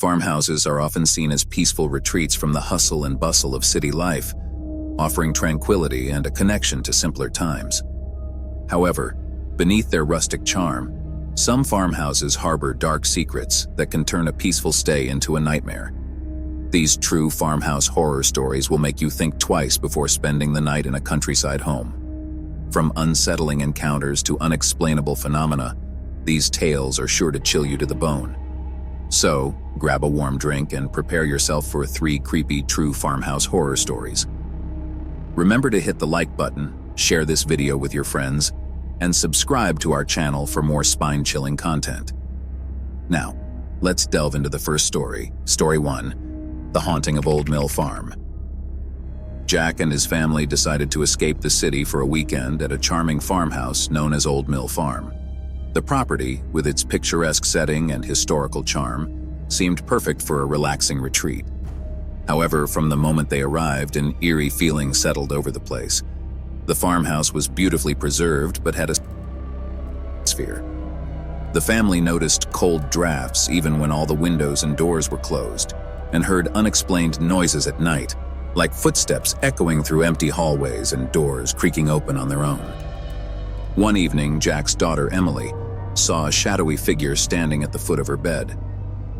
Farmhouses are often seen as peaceful retreats from the hustle and bustle of city life, offering tranquility and a connection to simpler times. However, beneath their rustic charm, some farmhouses harbor dark secrets that can turn a peaceful stay into a nightmare. These true farmhouse horror stories will make you think twice before spending the night in a countryside home. From unsettling encounters to unexplainable phenomena, these tales are sure to chill you to the bone. So, grab a warm drink and prepare yourself for 3 creepy true farmhouse horror stories. Remember to hit the like button, share this video with your friends, and subscribe to our channel for more spine-chilling content. Now, let's delve into the first story. Story 1, The Haunting of Old Mill Farm. Jack and his family decided to escape the city for a weekend at a charming farmhouse known as Old Mill Farm. The property, with its picturesque setting and historical charm, seemed perfect for a relaxing retreat. However, from the moment they arrived, an eerie feeling settled over the place. The farmhouse was beautifully preserved but had a atmosphere. The family noticed cold drafts even when all the windows and doors were closed, and heard unexplained noises at night, like footsteps echoing through empty hallways and doors creaking open on their own. One evening, Jack's daughter, Emily, saw a shadowy figure standing at the foot of her bed.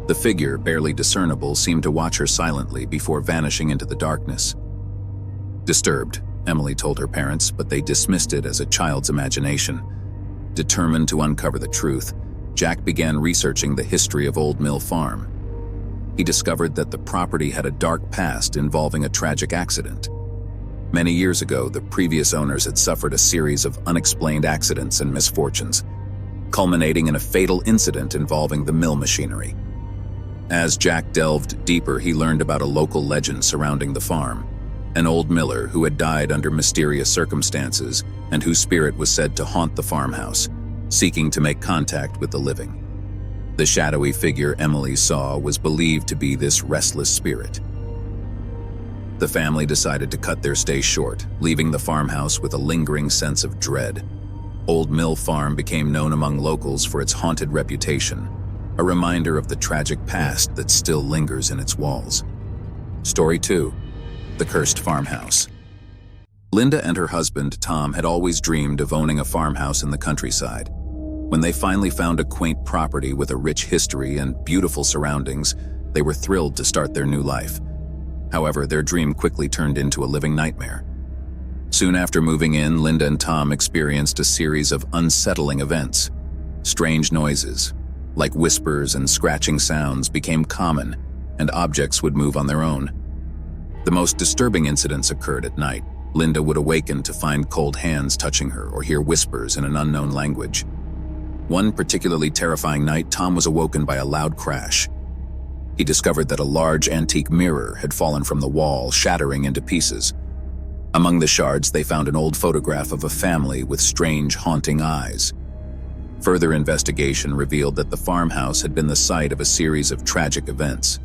The figure, barely discernible, seemed to watch her silently before vanishing into the darkness. Disturbed, Emily told her parents, but they dismissed it as a child's imagination. Determined to uncover the truth, Jack began researching the history of Old Mill Farm. He discovered that the property had a dark past involving a tragic accident. Many years ago, the previous owners had suffered a series of unexplained accidents and misfortunes, culminating in a fatal incident involving the mill machinery. As Jack delved deeper, he learned about a local legend surrounding the farm, an old miller who had died under mysterious circumstances and whose spirit was said to haunt the farmhouse, seeking to make contact with the living. The shadowy figure Emily saw was believed to be this restless spirit. The family decided to cut their stay short, leaving the farmhouse with a lingering sense of dread. Old Mill Farm became known among locals for its haunted reputation, a reminder of the tragic past that still lingers in its walls. Story 2, The Cursed Farmhouse. Linda and her husband, Tom, had always dreamed of owning a farmhouse in the countryside. When they finally found a quaint property with a rich history and beautiful surroundings, they were thrilled to start their new life. However, their dream quickly turned into a living nightmare. Soon after moving in, Linda and Tom experienced a series of unsettling events. Strange noises, like whispers and scratching sounds, became common, and objects would move on their own. The most disturbing incidents occurred at night. Linda would awaken to find cold hands touching her or hear whispers in an unknown language. One particularly terrifying night, Tom was awoken by a loud crash. He discovered that a large antique mirror had fallen from the wall, shattering into pieces. Among the shards, they found an old photograph of a family with strange, haunting eyes. Further investigation revealed that the farmhouse had been the site of a series of tragic events.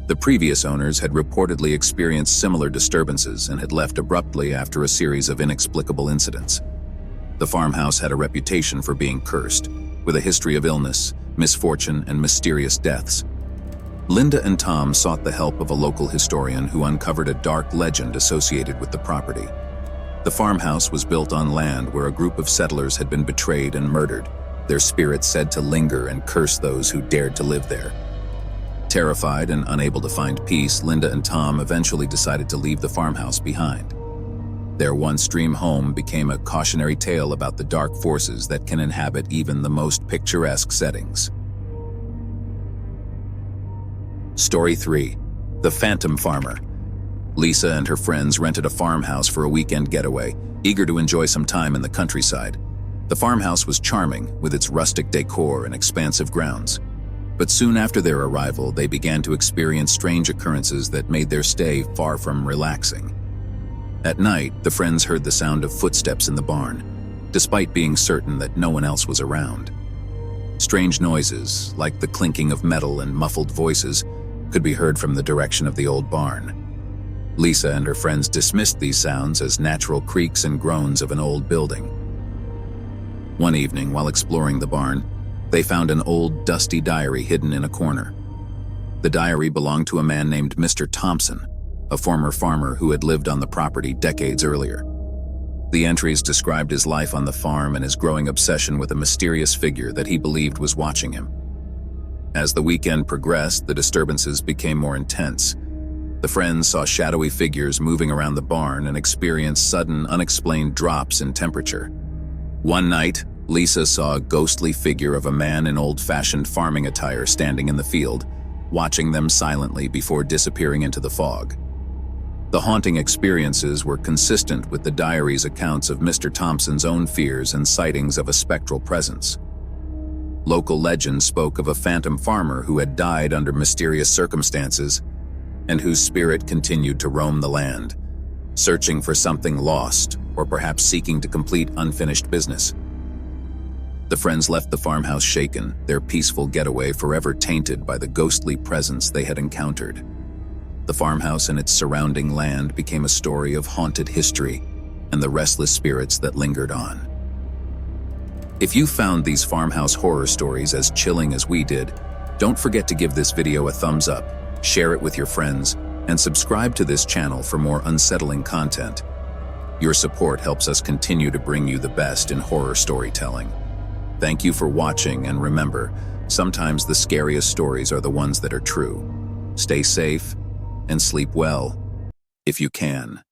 The previous owners had reportedly experienced similar disturbances and had left abruptly after a series of inexplicable incidents. The farmhouse had a reputation for being cursed, with a history of illness, misfortune, and mysterious deaths. Linda and Tom sought the help of a local historian who uncovered a dark legend associated with the property. The farmhouse was built on land where a group of settlers had been betrayed and murdered, their spirits said to linger and curse those who dared to live there. Terrified and unable to find peace, Linda and Tom eventually decided to leave the farmhouse behind. Their once dream home became a cautionary tale about the dark forces that can inhabit even the most picturesque settings. Story 3, The Phantom Farmer. Lisa and her friends rented a farmhouse for a weekend getaway, eager to enjoy some time in the countryside. The farmhouse was charming, with its rustic decor and expansive grounds. But soon after their arrival, they began to experience strange occurrences that made their stay far from relaxing. At night, the friends heard the sound of footsteps in the barn, despite being certain that no one else was around. Strange noises, like the clinking of metal and muffled voices, could be heard from the direction of the old barn. Lisa and her friends dismissed these sounds as natural creaks and groans of an old building. One evening, while exploring the barn, they found an old, dusty diary hidden in a corner. The diary belonged to a man named Mr. Thompson, a former farmer who had lived on the property decades earlier. The entries described his life on the farm and his growing obsession with a mysterious figure that he believed was watching him. As the weekend progressed, the disturbances became more intense. The friends saw shadowy figures moving around the barn and experienced sudden, unexplained drops in temperature. One night, Lisa saw a ghostly figure of a man in old-fashioned farming attire standing in the field, watching them silently before disappearing into the fog. The haunting experiences were consistent with the diary's accounts of Mr. Thompson's own fears and sightings of a spectral presence. Local legend spoke of a phantom farmer who had died under mysterious circumstances and whose spirit continued to roam the land, searching for something lost or perhaps seeking to complete unfinished business. The friends left the farmhouse shaken, their peaceful getaway forever tainted by the ghostly presence they had encountered. The farmhouse and its surrounding land became a story of haunted history and the restless spirits that lingered on. If you found these farmhouse horror stories as chilling as we did, don't forget to give this video a thumbs up, share it with your friends, and subscribe to this channel for more unsettling content. Your support helps us continue to bring you the best in horror storytelling. Thank you for watching, and remember, sometimes the scariest stories are the ones that are true. Stay safe and sleep well, if you can.